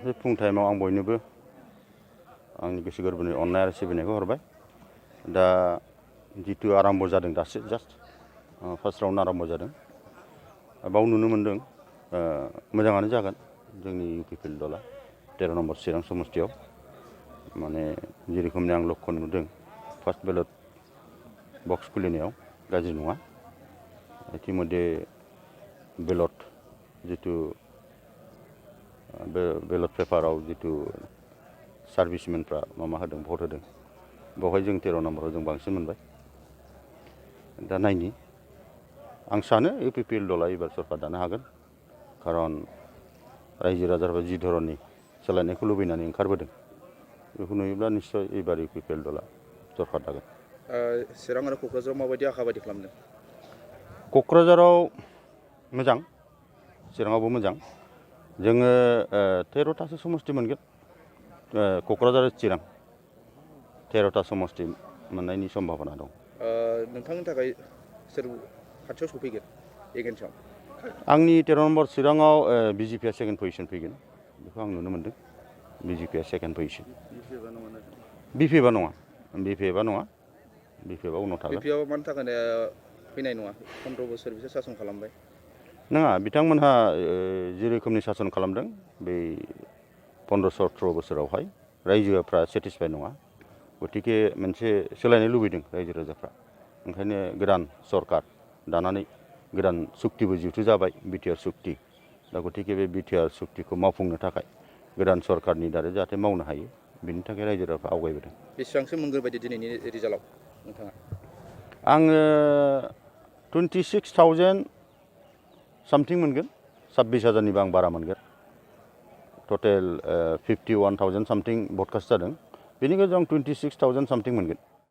बे फुं टाइमाव आं बयनोबो आंनि गोसो गोरबोनि अननाय आरो सिबिनायखौ हरबाय। दा जितु आराम्भ जादों दासो जास्ट फार्स्ट राउन्ड आराम्भ जादों। बाव नुनो मोन्दों मोजाङानो जागोन जोंनि UPPL दला 13 नम्बर चिरां समस्तियाव माने जेरोखोमनि आं लक्षण नुदों फार्स्ट बेलट बक्स खुलिनायाव गाज्रि नङा। इतिमध्ये बेलट जितु बेलट पेपाराव जितु सार्भिसमेनफ्रा मा होदों भट होदों बेवहाय जों 13 नम्बराव जों बांसिन मोनबाय। दा नायनि आं सानो UPPL दला एबार सरकार दानो हागोन खारन रायजो राजाफ्रा जि धरननि सोलायनायखौ लुबैनानै ओंखारबोदों बेखौ नुयोब्ला निश्चय एबार UPPL दला सरकार दागोन। चिरां आरो क'क्राझाराव माबायदि आखा बायदि खालामदों? क'क्राझाराव मोजां, चिराङावबो मोजां। जोङो 13थासो समस्ति मोनगोन क'क्राझार चिरां 13था समस्ति मोननायनि सम्भाबना दं। नोंथांनि थाखाय सोर खाथियाव सफैगोन एगेन्स्टआव? आंनि 13 नम्बर चिराङाव BJP आ सेकेन्ड पजिशन फैगोन बेखौ आं नुनो मोन्दों। BJP आ सेकेन्ड पजिशन। BPF नङा BPF नङा BPF उनाव थागोन। BPF मानि थाखाय फैनाय नङा? 15 बोसोर बिसोर सासन खालामबाय। नङा बिथांमोनहा जे रोखोमनि सासन खालामदों बै 15-17 बोसोरावहाय रायजोफ्रा सेटिसफाइड नङा। गतिके मोनसे सोलायनाय लुबैदों रायजो राजाफ्रा। ओंखायनो गोदान सरकार दानानै गोदान सुक्तिबो जिहेथु जाबाय BTR सुक्ति। दा गतिके बे BTR सुक्तिखौ मावफुंनो थाखाय गोदान सरकारनि दारै जाहाथे मावनो हायो बेनि थाखाय रायजो राजाफ्रा आवगायबोदों। बेसेबांसो मोनगोन बायदि दिनैनि रिजाल्टआव नोंथाङा? आङो 26,000 सामथिं मोनगोन। 26,000निबो आं बारा मोनगोन। टटेल 51,000 सामथिं भटकास्ट जादों। बेनि गेजेराव आं 26,000 सामथिं मोनगोन।